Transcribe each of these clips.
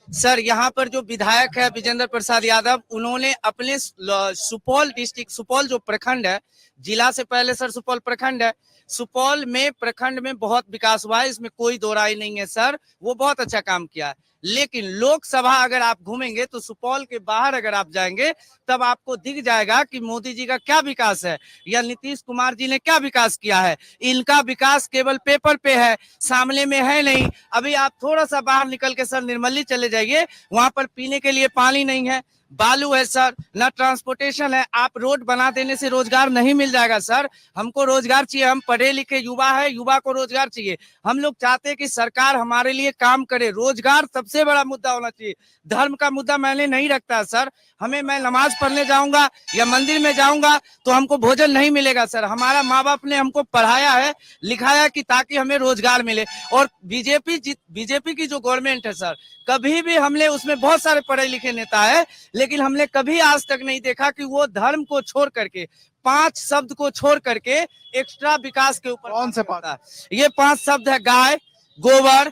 Sir यहाँ पर जो विधायक है विजेंद्र प्रसाद यादव, उन्होंने अपने सुपौल डिस्ट्रिक्ट, सुपौल जो प्रखंड है, जिला से पहले सर सुपौल प्रखंड है, सुपौल में प्रखंड में बहुत विकास हुआ है, इसमें कोई दो राय नहीं है सर, वो बहुत अच्छा काम किया है। लेकिन लोकसभा अगर आप घूमेंगे तो सुपौल के बाहर अगर आप जाएंगे तब आपको दिख जाएगा कि मोदी जी का क्या विकास है या नीतीश कुमार जी ने क्या विकास किया है। इनका विकास केवल पेपर पे है, सामने में है नहीं। अभी आप थोड़ा सा बाहर निकल के सर निर्मली चले जाइए, वहां पर पीने के लिए पानी नहीं है, बालू है सर, ना ट्रांसपोर्टेशन है। आप रोड बना देने से रोजगार नहीं मिल जाएगा सर, हमको रोजगार चाहिए, हम पढ़े लिखे युवा है, युवा को रोजगार चाहिए। हम लोग चाहते हैं कि सरकार हमारे लिए काम करे, रोजगार सबसे बड़ा मुद्दा होना चाहिए। धर्म का मुद्दा मैंने नहीं रखता सर, हमें, मैं नमाज पढ़ने जाऊंगा या मंदिर में जाऊंगा तो हमको भोजन नहीं मिलेगा सर। हमारा माँ बाप ने हमको पढ़ाया है, लिखाया कि ताकि हमें रोजगार मिले। और बीजेपी की जो गवर्नमेंट है सर, कभी भी हमने, उसमें बहुत सारे पढ़े लिखे नेता है, लेकिन हमने कभी आज तक नहीं देखा कि वो धर्म को छोड़ करके, 5 शब्द को छोड़ करके एक्स्ट्रा विकास के ऊपर कौन से पाता? ये 5 शब्द है: गाय, गोबर,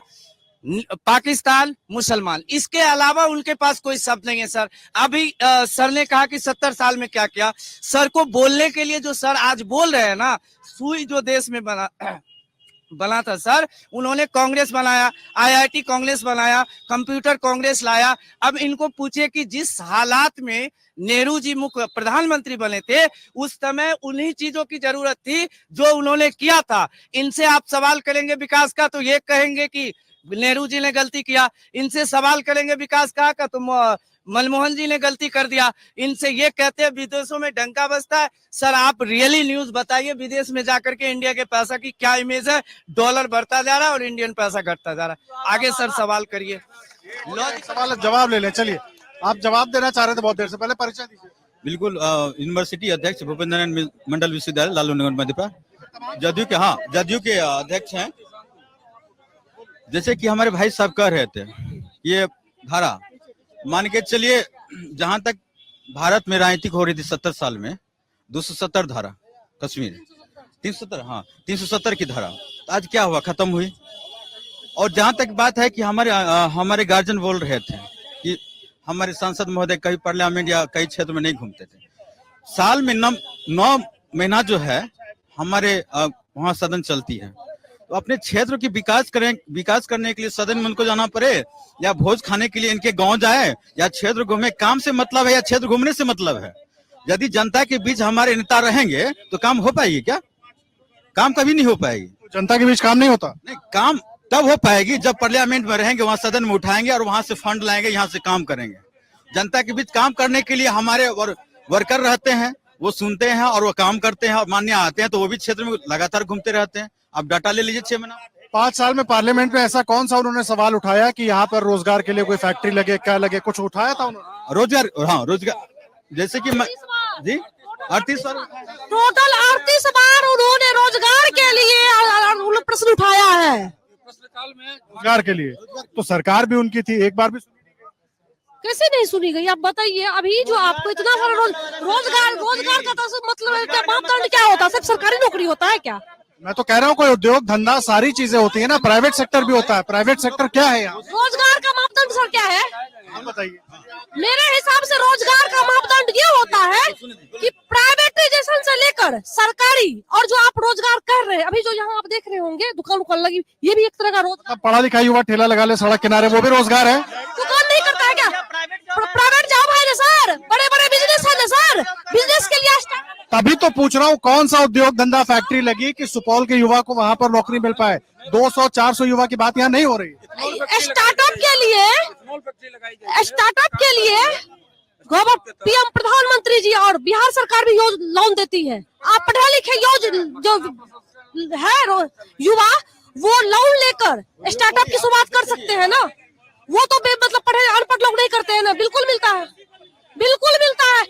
पाकिस्तान, मुसलमान। इसके अलावा उनके पास कोई शब्द नहीं है सर। अभी सर ने कहा कि 70 साल में क्या किया। सर को बोलने के लिए जो सर आज बोल रहे हैं ना, सुई जो देश में बना था सर, उन्होंने कांग्रेस बनाया, आईआईटी कांग्रेस बनाया, कंप्यूटर कांग्रेस लाया। अब इनको पूछिए कि जिस हालात में नेहरू जी मुख्य प्रधानमंत्री बने थे, उस समय उन्हीं चीजों की जरूरत थी जो उन्होंने किया था। इनसे आप सवाल करेंगे विकास का तो ये कहेंगे कि नेहरू जी ने गलती किया, इनसे सवाल करेंगे विकास का तो मनमोहन जी ने गलती कर दिया। इनसे ये कहते हैं विदेशों में डंका बजता है। सर आप रियली न्यूज बताइए, विदेश में जाकर के इंडिया के पैसा की क्या इमेज है? डॉलर बढ़ता जा रहा है और इंडियन पैसा घटता जा रहा है। आगे सर सवाल करिए। सवाल जवाब ले लें। चलिए, आप जवाब देना चाह रहे थे बहुत देर से, पहले परिचय दीजिए। बिल्कुल, यूनिवर्सिटी अध्यक्ष भूपेंद्र नारायण मंडल विश्वविद्यालय लालू नगर मध्यप्रदेश, जदयू के अध्यक्ष हैं। जैसे कि हमारे भाई साहब कह रहे थे, ये धारा मान के चलिए, जहां तक भारत में राजनीतिक हो रही थी 70 साल में, 270 धारा कश्मीर 370 की धारा, तो आज क्या हुआ? खत्म हुई। और जहां तक बात है कि हमारे गार्जियन बोल रहे थे कि हमारे सांसद महोदय कहीं पार्लियामेंट या कई क्षेत्र में नहीं घूमते थे। साल में 9 महीना जो है हमारे वहां सदन चलती है, तो अपने क्षेत्र की विकास करने के लिए सदन में उनको जाना पड़े या भोज खाने के लिए इनके गांव जाए या क्षेत्र घूमे, काम से मतलब है या क्षेत्र घूमने से मतलब है? यदि जनता के बीच हमारे नेता रहेंगे तो काम हो पाएगी क्या? काम कभी नहीं हो पाएगी। जनता के बीच काम नहीं होता? नहीं, काम तब हो पाएगी जब पार्लियामेंट में रहेंगे, वहां सदन में उठाएंगे और वहां से फंड लाएंगे, यहाँ से काम करेंगे। जनता के बीच काम करने के लिए हमारे वर्कर रहते हैं, वो सुनते हैं और वो काम करते हैं, और मान्य आते हैं तो वो भी क्षेत्र में लगातार घूमते रहते हैं। आप डाटा ले लीजिए 6 महीना। 5 साल में पार्लियामेंट में ऐसा कौन सा उन्होंने सवाल उठाया कि यहाँ पर रोजगार के लिए कोई फैक्ट्री लगे, क्या लगे, कुछ उठाया था उन्होंने? रोजगार जैसे कि जी 38 बार, टोटल 38 बार उन्होंने रोजगार के लिए प्रश्न उठाया है। प्रश्नकाल में रोजगार के लिए तो सरकार भी उनकी थी, एक बार भी कैसे नहीं सुनी गई? आप बताइए। अभी जो आपको इतना सारा रोजगार का तो मतलब क्या मापदंड क्या होता है? सिर्फ सरकारी नौकरी होता है क्या? मैं तो कह रहा हूँ कोई उद्योग धंधा सारी चीजें होती है ना, प्राइवेट सेक्टर भी होता है। प्राइवेट सेक्टर क्या है यहाँ? रोजगार का मापदंड सर क्या है? आप बताइए। मेरे हिसाब से रोजगार का मापदंड ये होता है कि प्राइवेटाइजेशन से लेकर सरकारी, और जो आप रोजगार कर रहे हैं अभी जो यहाँ आप देख रहे होंगे दुकान उकान लगी, ये भी एक तरह का रोजगार। पढ़ा लिखा युवा ठेला लगा ले सड़क किनारे, वो भी रोजगार है। दुकान नहीं करता है क्या? प्राइवेट जॉब है ना सर, बड़े बड़े बिजनेस है ना सर, बिजनेस के लिए। तभी तो पूछ रहा हूँ कौन सा उद्योग धंधा फैक्ट्री लगी कि सुपौल के युवा को वहाँ पर नौकरी मिल पाए। 200-400 युवा की बात यहाँ नहीं हो रही। स्टार्टअप के लिए पीएम प्रधानमंत्री जी और बिहार सरकार भी लोन देती है। आप पढ़े लिखे जो है युवा, वो लोन लेकर स्टार्टअप की शुरुआत कर सकते हैं ना। वो तो मतलब पढ़े अनपढ़ लोग नहीं करते हैं ना। बिल्कुल मिलता है, बिल्कुल मिलता है।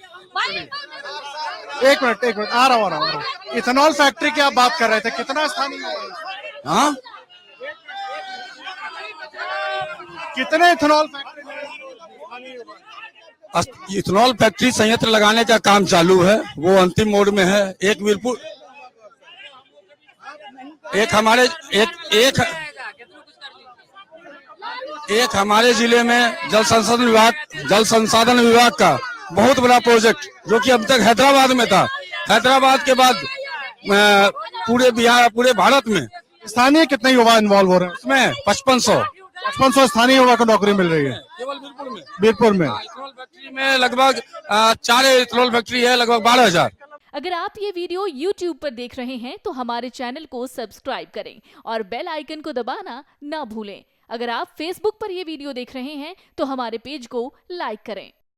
एक मिनट आ रहा हूँ। इथेनॉल फैक्ट्री की आप बात कर रहे थे, कितना स्थानीय? हाँ, कितने इथेनॉल इथेनॉल फैक्ट्री संयंत्र लगाने का काम चालू है, वो अंतिम मोड में है। एक वीरपुर, एक हमारे एक एक हमारे जिले में जल संसाधन विभाग का बहुत बड़ा प्रोजेक्ट जो कि अब तक हैदराबाद में था, हैदराबाद के बाद पूरे भारत में स्थानीय कितने युवा इन्वॉल्व हो रहे हैं? उसमें 5500 स्थानीय युवा को नौकरी मिल रही है केवल बीरपुर में। बीरपुर में इथेनॉल फैक्ट्री में लगभग 4 इथेनॉल फैक्ट्री है, लगभग 12,000। अगर आप ये वीडियो YouTube पर देख रहे हैं तो हमारे चैनल को सब्सक्राइब करें और बेल आइकन को दबाना ना भूलें। अगर आप Facebook पर ये वीडियो देख रहे हैं तो हमारे पेज को लाइक करें।